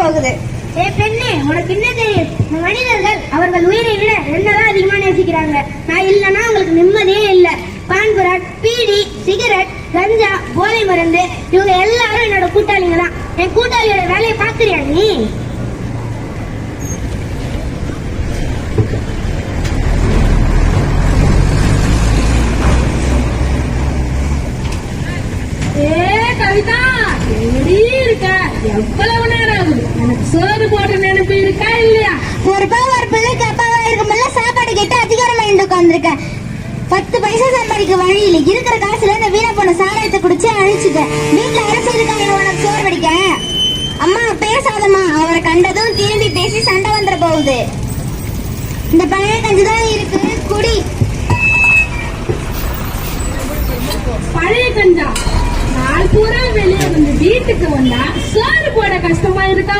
போகுது. பெண்ணே, உனக்கு என்ன தெரியும்? இந்த மனிதர்கள் அவர்கள் உயிரை விட என்னதான் அதிகமா நேசிக்கிறாங்க. நான் இல்லைன்னா உங்களுக்கு நிம்மதியே இல்லை. பான்புராட், பீடி, சிகரெட், கஞ்சா, போதை மருந்து இவங்க எல்லாரும் என்னோட கூட்டாளிங்க தான். என் கூட்டாளியோட வேலையை பாக்குறியா நீ? கவிதா, எப்படி இருக்க? எவ்வளவு நேரம் ஆகுது? எனக்கு சோறு போடுற நினைப்பு இருக்கா இல்லையா? ஒரு பிள்ளைக்கு அப்பாவா இருக்கும்போது சாப்பாடு கேட்டு அதிகாரம் வாங்கிட்டு உட்காந்துருக்கேன். 10 பைசா சம்பாதிக்க வழியில இருக்கிற காசுல இந்த வீணா போன சாராயத்தை குடிச்சு அழிச்சுட்டேன். வீட்டுல அரசியலுக்காக உனக்கு சோறு படிக்க. அம்மா பேசாதம்மா, அவரை கண்டதும் திரும்பி பேசி சண்டை வந்துட போகுது. இந்த பழைய கஞ்சிதான் இருக்கு, குடி. பழைய கஞ்சா? நாள் பூரா வெளியே வந்து வீட்டுக்கு வந்தா சோறு போட கஷ்டமா இருக்கா?